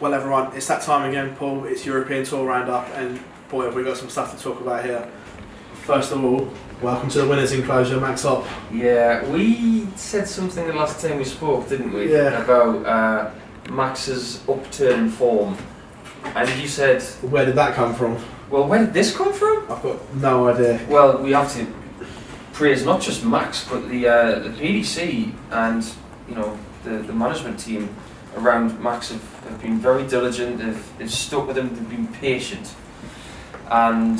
Well everyone, it's that time again, Paul. It's European Tour Roundup, and boy have we got some stuff to talk about here. First of all, welcome to the winners' enclosure, Max Hopp. Yeah, we said something the last time we spoke, didn't we? Yeah. About Max's upturn in form. And you said... Where did that come from? Well, where did this come from? I've got no idea. Well, we have to praise not just Max, but the PDC and, you know, the management team around Max have been very diligent, they've stuck with him, they've been patient. And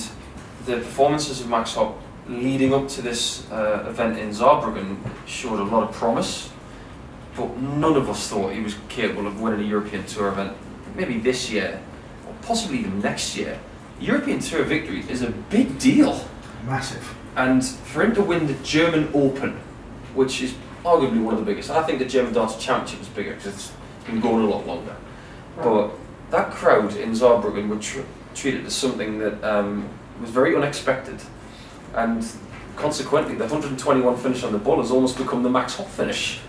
the performances of Max Hopp leading up to this event in Saarbrücken showed a lot of promise, but none of us thought he was capable of winning a European Tour event, maybe this year, or possibly even next year. A European Tour victory is a big deal. Massive. And for him to win the German Open, which is arguably one of the biggest, and I think the German Darts Championship is bigger because it's been going a lot longer. But that crowd in Saarbrücken were treated as something that was very unexpected, and consequently the 121 finish on the ball has almost become the Max Hopp finish.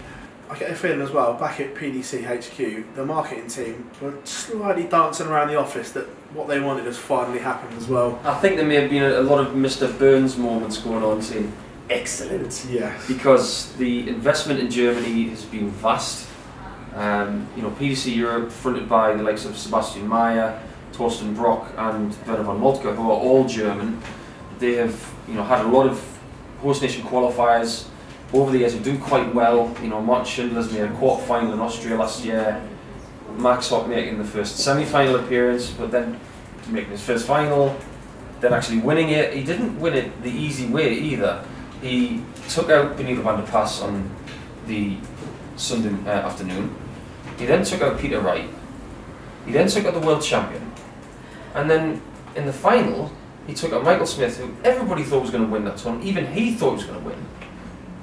I get a feeling as well, back at PDC HQ, the marketing team were slightly dancing around the office that what they wanted has finally happened as well. I think there may have been a lot of Mr. Burns moments going on, saying, excellent. Yes. Because the investment in Germany has been vast. You know, PDC Europe, fronted by the likes of Sebastian Mayer, Thorsten Brock and Werner von Moltke, who are all German. They have, you know, had a lot of host nation qualifiers over the years who do quite well. You know, Martin Schindler's made a quarter-final in Austria last year. Max Hopp making the first semi-final appearance, but then making his first final, then actually winning it. He didn't win it the easy way either. He took out Benito van der Pas on the Sunday afternoon. He then took out Peter Wright. He then took out the world champion. And then in the final, he took out Michael Smith, who everybody thought was going to win that tournament. Even he thought he was going to win.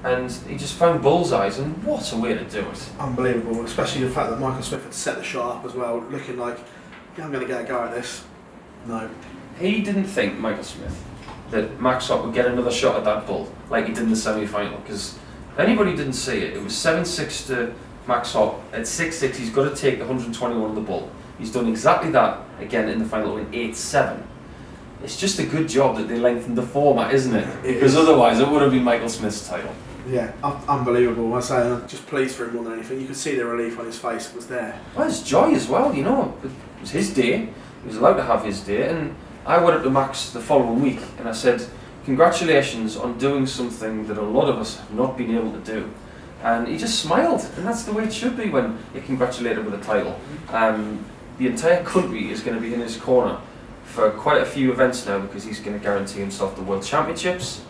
And he just found bullseyes, and what a way to do it. Unbelievable, especially the fact that Michael Smith had set the shot up as well, looking like, yeah, I'm going to get a go at this. No. He didn't think, Michael Smith, that Max Hopp would get another shot at that bull, like he did in the semi-final, because if anybody didn't see it, it was 7-6 to Max Hopp. At 6-6, he's got to take the 121 of the bull. He's done exactly that again in the final in 8-7. It's just a good job that they lengthened the format, isn't it? Because otherwise it would have been Michael Smith's title. Yeah, unbelievable. I say, I'm just pleased for him more than anything. You could see the relief on his face was there. Well, it's joy as well, you know. It was his day. He was allowed to have his day. And I went up to Max the following week and I said, congratulations on doing something that a lot of us have not been able to do. And he just smiled. And that's the way it should be when you're congratulated with a title. The entire country is going to be in his corner for quite a few events now, because he's going to guarantee himself the World Championships,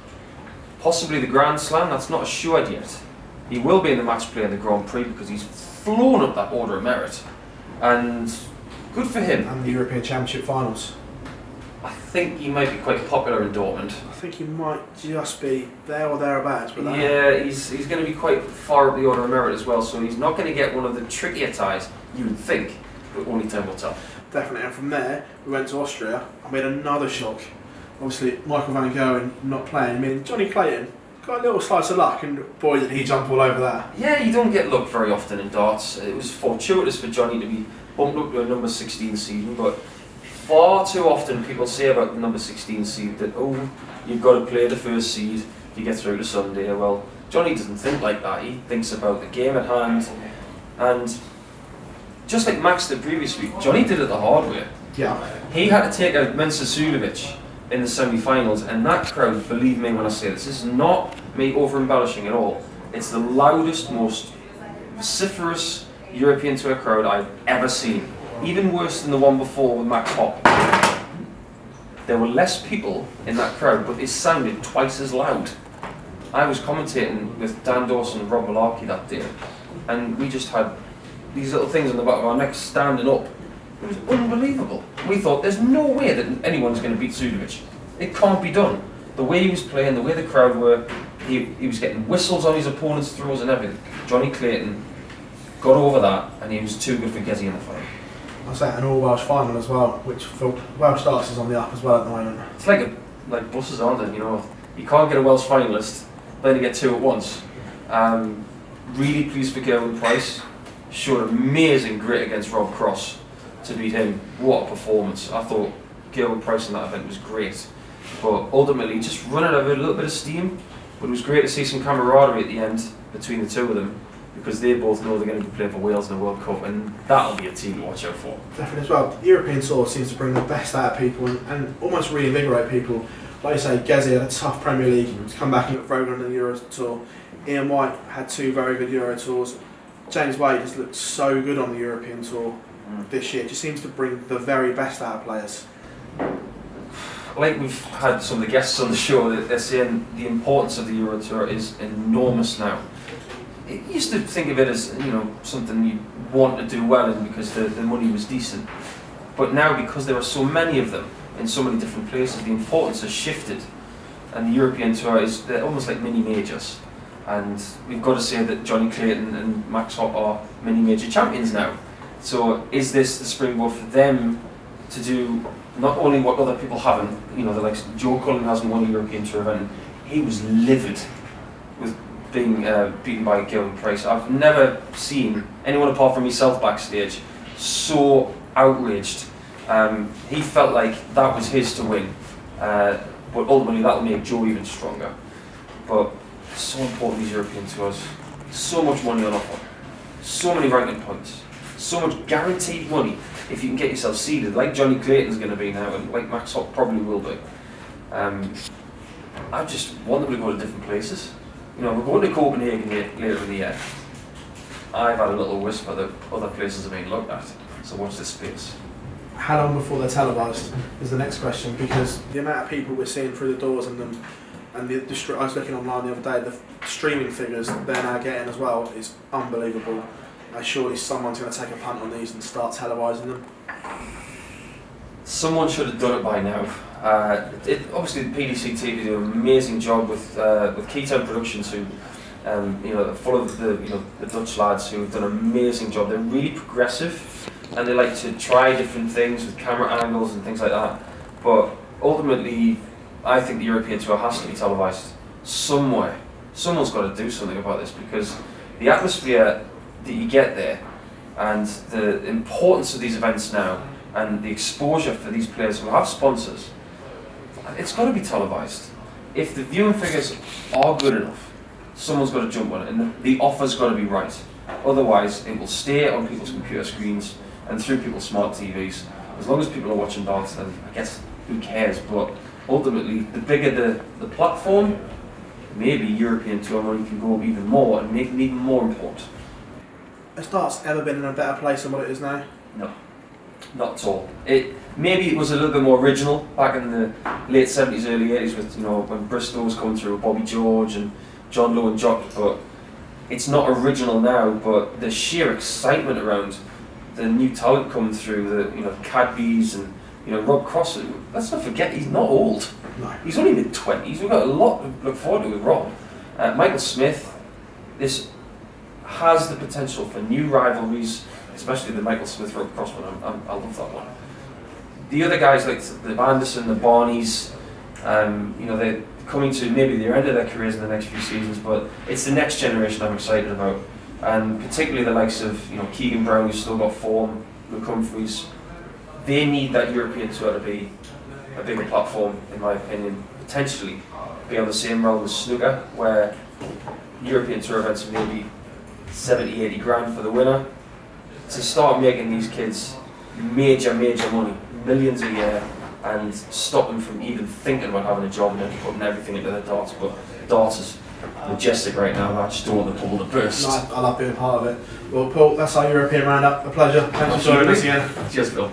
possibly the Grand Slam. That's not assured yet. He will be in the match play in the Grand Prix because he's flown up that order of merit, and good for him. And the European Championship finals. I think he might be quite popular in Dortmund. I think he might just be there or thereabouts. But yeah, he's going to be quite far up the order of merit as well, so he's not going to get one of the trickier ties, you would think, but only time will tell. Definitely, and from there we went to Austria and we had another shock. Obviously Michael van Gerwen not playing, meaning Johnny Clayton got a little slice of luck, and boy did he jump all over that. Yeah, you don't get luck very often in darts. It was fortuitous for Johnny to be bumped up to a number 16 seed, but far too often people say about the number 16 seed that, oh, you've got to play the first seed if you get through to Sunday. Well, Johnny doesn't think like that. He thinks about the game at hand, and just like Max the previous week, Johnny did it the hard way. Yeah. He had to take out Mensah Suljovic in the semi-finals, and that crowd, believe me when I say this is not me over-embellishing at all. It's the loudest, most vociferous European Tour crowd I've ever seen. Even worse than the one before with Max Hopp. There were less people in that crowd, but it sounded twice as loud. I was commentating with Dan Dawson and Rob Malarkey that day, and we just had these little things on the back of our necks standing up. It was unbelievable. We thought, there's no way that anyone's going to beat Suljovic. It can't be done. The way he was playing, the way the crowd were, he was getting whistles on his opponent's throws and everything. Johnny Clayton got over that, and he was too good for Gezi in the final. I was at an all-Welsh final as well, which for Welsh darts is on the up as well at the moment. It's like buses, aren't they? You know, you can't get a Welsh finalist, then you get two at once. Really pleased for Gerwyn Price. Showed amazing grit against Rob Cross. to beat him. What a performance. I thought Gerwyn Price in that event was great. But ultimately, just running out of a little bit of steam. But it was great to see some camaraderie at the end between the two of them, because they both know they're going to be playing for Wales in the World Cup, and that'll be a team to watch out for. Definitely as well. The European Tour seems to bring the best out of people and almost reinvigorate people. Like you say, Gezi had a tough Premier League to come back and get Rogan in the Euro Tour. Ian White had 2 very good Euro Tours. James Wade has looked so good on the European Tour this year. It just seems to bring the very best out of players. Like we've had some of the guests on the show, that they're saying the importance of the Euro Tour is enormous now. You used to think of it as, you know, something you want to do well in because the money was decent. But now, because there are so many of them in so many different places, the importance has shifted. And the European Tour they're almost like mini majors. And we've got to say that Johnny Clayton and Max Hopp are mini major champions now. So is this the springboard for them to do not only what other people haven't, you know, like Joe Cullen hasn't won a European Tour event. He was livid with being beaten by Gerwyn Price. I've never seen anyone apart from myself backstage so outraged. He felt like that was his to win, but ultimately that will make Joe even stronger. But so important, these European Tours. So much money on offer, so many ranking points, so much guaranteed money if you can get yourself seeded, like Johnny Clayton's going to be now, and like Max Hopp probably will be. I just want them to go to different places. You know, we're going to Copenhagen later in the year. I've had a little whisper that other places are being looked at, so watch this space. How long before they're televised is the next question, because the amount of people we're seeing through the doors and them, and I was looking online the other day, the streaming figures they're now getting as well is unbelievable. Surely someone's going to take a punt on these and start televising them. Someone should have done it by now. Obviously, the PDC TV do an amazing job with Keytown Productions, who you know, full of the Dutch lads who have done an amazing job. They're really progressive, and they like to try different things with camera angles and things like that. But ultimately, I think the European Tour has to be televised somewhere. Someone's got to do something about this, because the atmosphere that you get there and the importance of these events now and the exposure for these players who have sponsors, it's got to be televised. If the viewing figures are good enough, someone's got to jump on it, and the offer's got to be right. Otherwise, it will stay on people's computer screens and through people's smart TVs. As long as people are watching darts, then I guess who cares? But ultimately, the bigger the platform, maybe European Tour money can go even more and make it even more important. Has darts ever been in a better place than what it is now? No, not at all. Maybe it was a little bit more original back in the late 70s, early 80s, with, you know, when Bristol was coming through with Bobby George and John Lowe and Jock. But it's not original now. But the sheer excitement around the new talent coming through, the, you know, Cadbys and, you know, Rob Cross. Let's not forget, he's not old. No. He's only mid-20s. We've got a lot to look forward to with Rob. Michael Smith. This has the potential for new rivalries, especially the Michael Smith-Rob Cross one. I love that one. The other guys like the Anderson, the Barneys, you know, they're coming to maybe the end of their careers in the next few seasons, but it's the next generation I'm excited about, and particularly the likes of, you know, Keegan Brown, who's still got form, Luke Humphreys. They need that European Tour to be a bigger platform, in my opinion. Potentially be on the same realm as snooker, where European Tour events are maybe 70, 80 grand for the winner, to start making these kids major money, millions a year, and stop them from even thinking about having a job and then putting everything into their darts. But darts is majestic right now. I just don't want the ball to burst. No, I love being part of it. Well, Paul, that's our European roundup. A pleasure. Thanks for joining us again. Cheers, Phil.